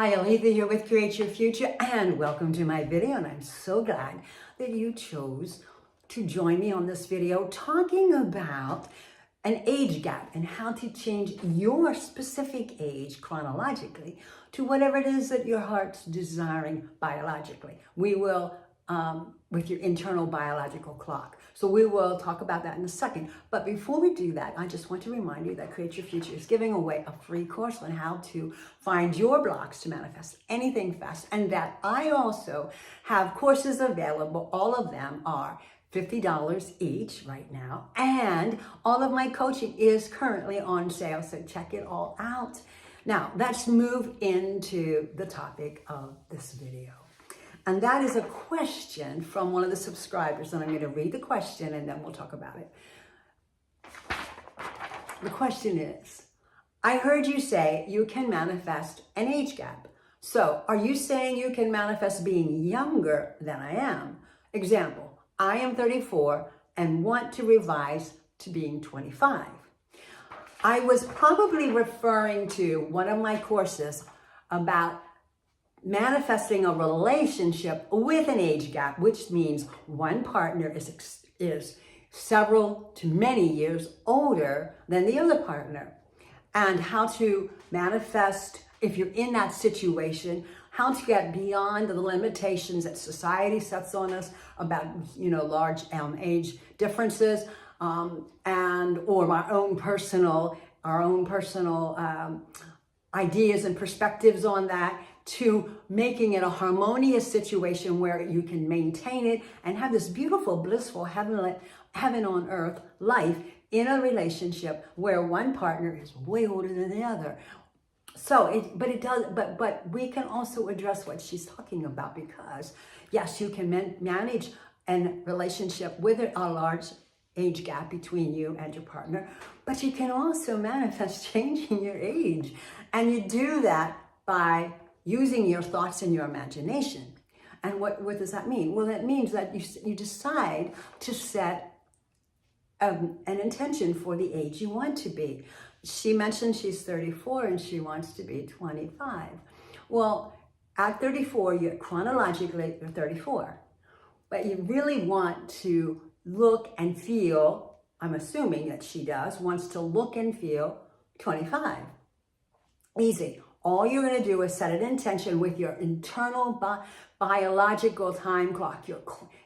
Hi, Aletha here with Create Your Future, and welcome to my video. And I'm so glad that you chose to join me on this video talking about an age gap and how to change your specific age chronologically to whatever it is that your heart's desiring biologically. We will, with your internal biological clock. So we will talk about that in a second. But before we do that, I just want to remind you that Create Your Future is giving away a free course on how to find your blocks to manifest anything fast. And that I also have courses available. All of them are $50 each right now. And all of my coaching is currently on sale. So check it all out. Now, let's move into the topic of this video. And that is a question from one of the subscribers. And I'm going to read the question and then we'll talk about it. The question is, I heard you say you can manifest an age gap. So are you saying you can manifest being younger than I am? Example, I am 34 and want to revise to being 25. I was probably referring to one of my courses about manifesting a relationship with an age gap, which means one partner is several to many years older than the other partner, and how to manifest, if you're in that situation, how to get beyond the limitations that society sets on us about, large age differences, and or our own personal ideas and perspectives on that, to making it a harmonious situation where you can maintain it and have this beautiful, blissful, heaven on earth life in a relationship where one partner is way older than the other. So, but we can also address what she's talking about, because yes, you can manage a relationship with a large age gap between you and your partner, but you can also manifest changing your age. And you do that by using your thoughts and your imagination. And what does that mean? Well, that means that you decide to set an intention for the age you want to be. She mentioned she's 34 and she wants to be 25. Well, at 34, chronologically, you're 34. But you really want to look and feel, I'm assuming that she wants to look and feel 25. Easy. All you're going to do is set an intention with your internal biological time clock, your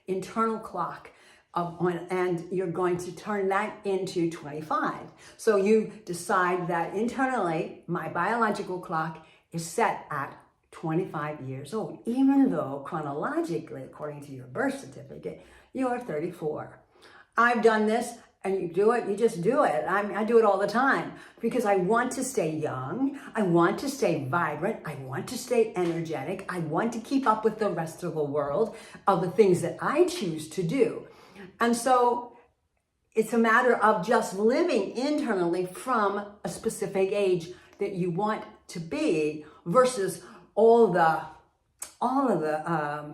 internal clock, and you're going to turn that into 25. So you decide that internally, my biological clock is set at 25 years old, even though chronologically, according to your birth certificate, you're 34. I've done this. And you do it, you just do it. I do it all the time because I want to stay young. I want to stay vibrant. I want to stay energetic. I want to keep up with the rest of the world of the things that I choose to do. And so it's a matter of just living internally from a specific age that you want to be versus all of the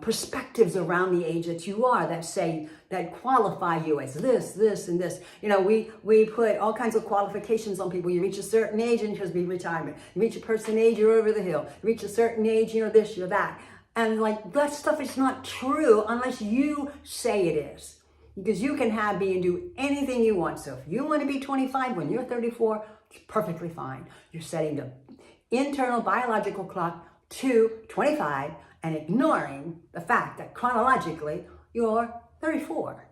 perspectives around the age that you are that qualify you as this, and this. We put all kinds of qualifications on people. You reach a certain age and just be retirement. You reach a certain age, you're over the hill. You reach a certain age, you're this, you're that. And that stuff is not true unless you say it is. Because you can be and do anything you want. So if you want to be 25 when you're 34, it's perfectly fine. You're setting the internal biological clock to 25 and ignoring the fact that chronologically you're 34.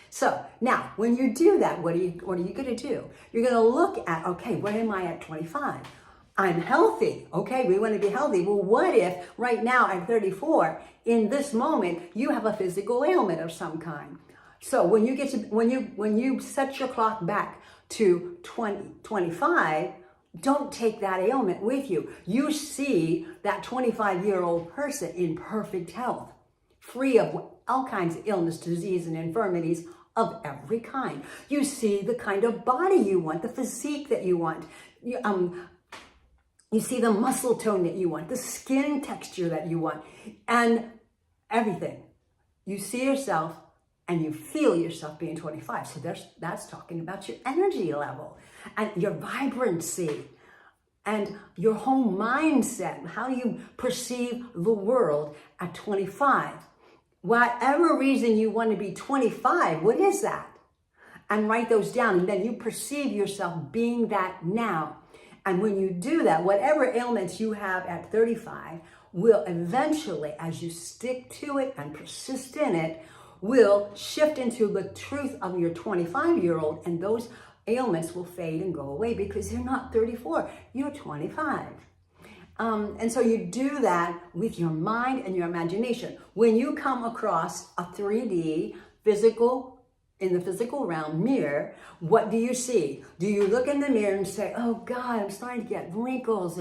So now when you do that, what are you going to do? You're going to look at, okay, where am I at 25? I'm healthy. Okay, we want to be healthy. Well, what if right now at 34, in this moment, you have a physical ailment of some kind? So when you set your clock back to 25, don't take that ailment with you. You see that 25-year-old person in perfect health, free of all kinds of illness, disease, and infirmities of every kind. You see the kind of body you want, the physique that you want. You see the muscle tone that you want, the skin texture that you want, and everything. You see yourself and you feel yourself being 25. So that's talking about your energy level and your vibrancy. and your whole mindset, how you perceive the world at 25. Whatever reason you want to be 25, what is that? And write those down, and then you perceive yourself being that now. And when you do that, whatever ailments you have at 35 will eventually, as you stick to it and persist in it, will shift into the truth of your 25-year-old, and those ailments will fade and go away because you're not 34, you're 25. And so you do that with your mind and your imagination. When you come across a 3D in the physical realm mirror, what do you see? Do you look in the mirror and say, oh God, I'm starting to get wrinkles,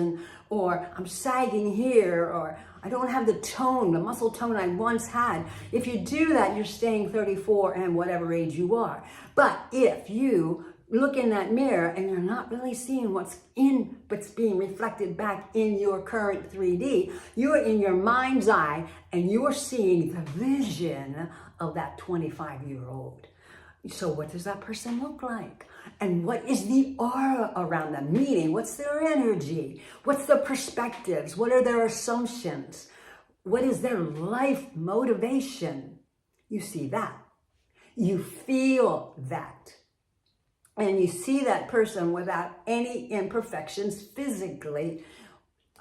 or I'm sagging here, or I don't have the muscle tone I once had? If you do that, you're staying 34 and whatever age you are. But if you look in that mirror and you're not really seeing what's being reflected back in your current 3D, you're in your mind's eye and you're seeing the vision of that 25-year-old. So what does that person look like? And what is the aura around them? Meaning, what's their energy? What's their perspectives? What are their assumptions? What is their life motivation? You see that. You feel that. And you see that person without any imperfections physically,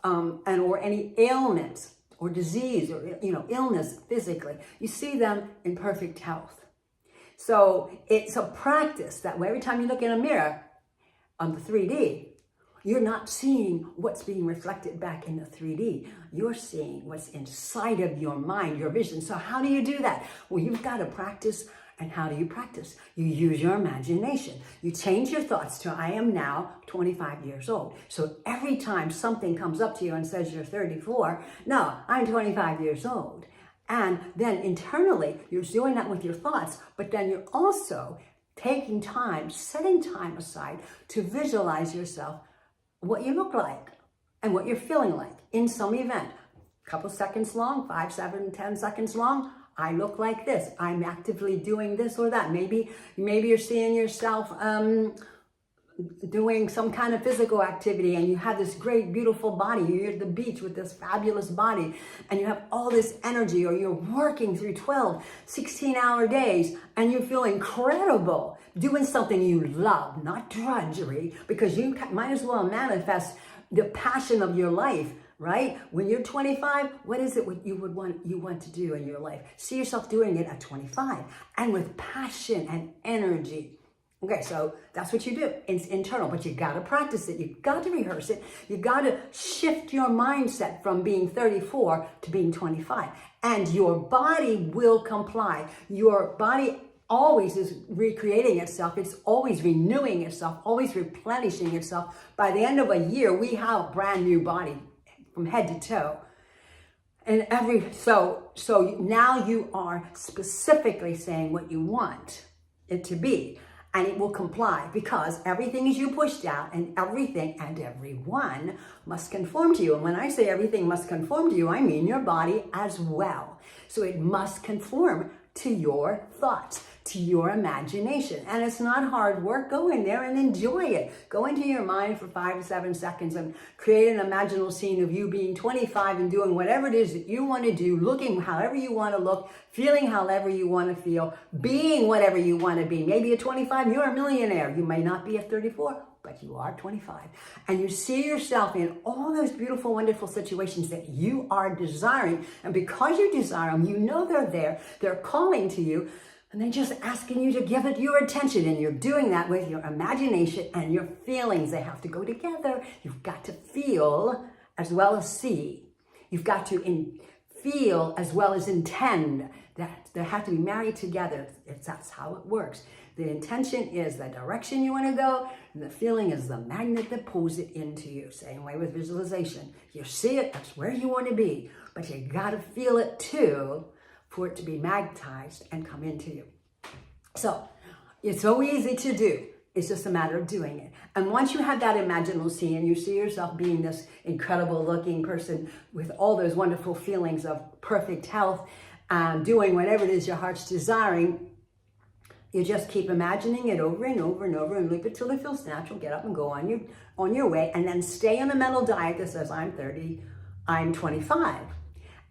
or any ailments or disease or illness physically. You see them in perfect health. So it's a practice that way. Every time you look in a mirror on the 3D, you're not seeing what's being reflected back in the 3D. You're seeing what's inside of your mind, your vision. So how do you do that? Well, you've got to practice. And how do you practice? You use your imagination. You change your thoughts to, I am now 25 years old. So every time something comes up to you and says you're 34, no, I'm 25 years old. And then internally, you're doing that with your thoughts, but then you're also taking time, setting time aside to visualize yourself, what you look like and what you're feeling like in some event. A couple seconds long, 5, 7, 10 seconds long. I look like this. I'm actively doing this or that. Maybe you're seeing yourself doing some kind of physical activity, and you have this great, beautiful body. You're at the beach with this fabulous body, and you have all this energy, or you're working through 12, 16-hour days, and you feel incredible doing something you love, not drudgery, because you might as well manifest the passion of your life. Right? When you're 25, what is it you want to do in your life? See yourself doing it at 25 and with passion and energy. Okay, so that's what you do. It's internal, but you got to practice it. You got to rehearse it. You got to shift your mindset from being 34 to being 25, and your body will comply. Your body always is recreating itself. It's always renewing itself, always replenishing itself. By the end of a year, we have a brand new body from head to toe. And so now you are specifically saying what you want it to be, and it will comply, because everything is you pushed out, and everything and everyone must conform to you. And when I say everything must conform to you, I mean your body as well. So it must conform to your thoughts, to your imagination. And it's not hard work. Go in there and enjoy it. Go into your mind for 5 to 7 seconds and create an imaginal scene of you being 25 and doing whatever it is that you want to do, looking however you want to look, feeling however you want to feel, being whatever you want to be. Maybe at 25, you're a millionaire. You may not be at 34, but you are 25. And you see yourself in all those beautiful, wonderful situations that you are desiring. And because you desire them, you know they're there. They're calling to you. And they're just asking you to give it your attention. And you're doing that with your imagination and your feelings. They have to go together. You've got to feel as well as see. You've got to feel as well as intend. That they have to be married together. That's how it works. The intention is the direction you want to go, and the feeling is the magnet that pulls it into you. Same way with visualization. You see it, that's where you want to be, but you got to feel it too for it to be magnetized and come into you. So it's so easy to do. It's just a matter of doing it. And once you have that imaginal scene and you see yourself being this incredible looking person with all those wonderful feelings of perfect health, doing whatever it is your heart's desiring, You just keep imagining it over and over and over and loop it till it feels natural. Get up and go on your way, and then stay on a mental diet that says, I'm 30, I'm 25.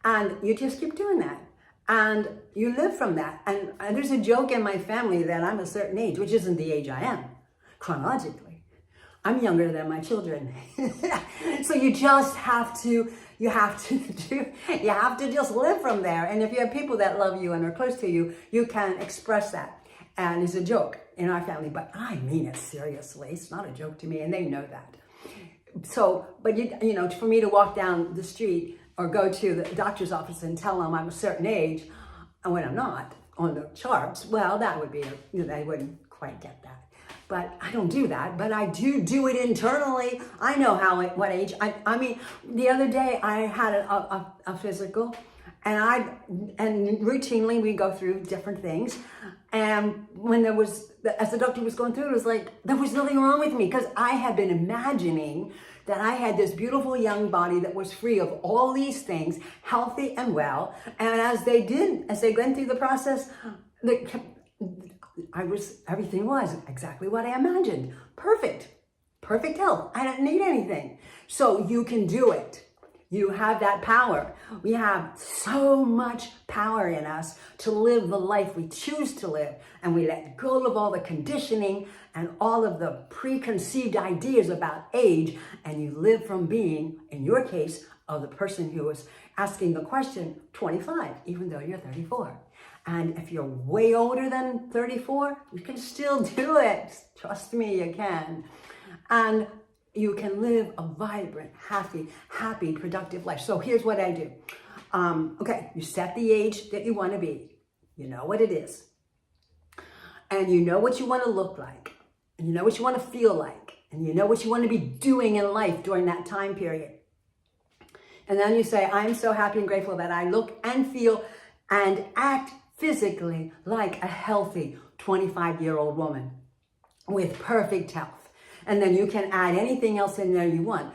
And you just keep doing that. And you live from that. And there's a joke in my family that I'm a certain age, which isn't the age I am, chronologically. I'm younger than my children. So you just have to, you have to just live from there. And if you have people that love you and are close to you, you can express that. And it's a joke in our family, but I mean it seriously. It's not a joke to me, and they know that. So, but you know, for me to walk down the street or go to the doctor's office and tell them I'm a certain age, and when I'm not on the charts, well, that would be, they wouldn't quite get that. But I don't do that, but I do it internally. I know what age. I mean, the other day I had a physical, and routinely we go through different things. And when as the doctor was going through, it was like, there was nothing wrong with me, because I had been imagining that I had this beautiful young body that was free of all these things, healthy and well. And as they went through the process, everything was exactly what I imagined. Perfect health. I don't need anything. So you can do it. You have that power. We have so much power in us to live the life we choose to live. And we let go of all the conditioning and all of the preconceived ideas about age. And you live from being, in your case, of the person who was asking the question, 25, even though you're 34. And if you're way older than 34, you can still do it. Trust me, you can. And you can live a vibrant, happy, productive life. So here's what I do. Okay, you set the age that you want to be. You know what it is. And you know what you want to look like. And you know what you want to feel like. And you know what you want to be doing in life during that time period. And then you say, I'm so happy and grateful that I look and feel and act physically like a healthy 25-year-old woman with perfect health. And then you can add anything else in there you want.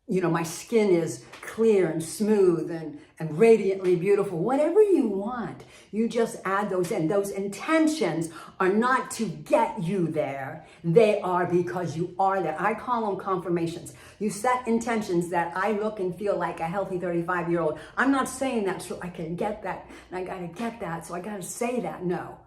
My skin is clear and smooth and radiantly beautiful. Whatever you want, you just add those in. Those intentions are not to get you there. They are because you are there. I call them confirmations. You set intentions that I look and feel like a healthy 35-year-old. I'm not saying that so I can get that, and I got to get that, so I got to say that. No.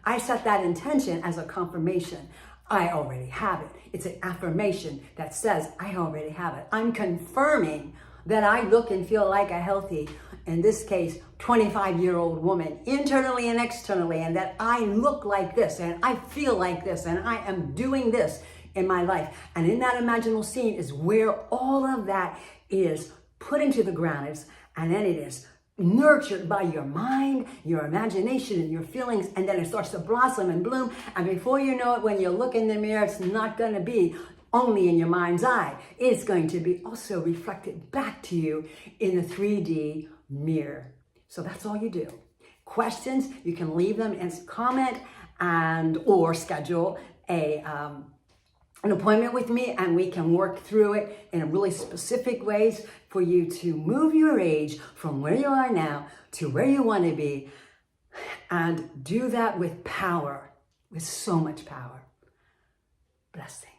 I set that intention as a confirmation. I already have it. It's an affirmation that says I already have it. I'm confirming that I look and feel like a healthy, in this case, 25-year-old woman, internally and externally, and that I look like this, and I feel like this, and I am doing this in my life. And in that imaginal scene is where all of that is put into the ground, and then it is nurtured by your mind, your imagination, and your feelings, and then it starts to blossom and bloom. And before you know it, when you look in the mirror, it's not going to be only in your mind's eye. It's going to be also reflected back to you in the 3D mirror. So that's all you do. Questions, you can leave them as a comment or schedule an appointment with me, and we can work through it in really specific ways for you to move your age from where you are now to where you want to be, and do that with power, with so much power. Blessing.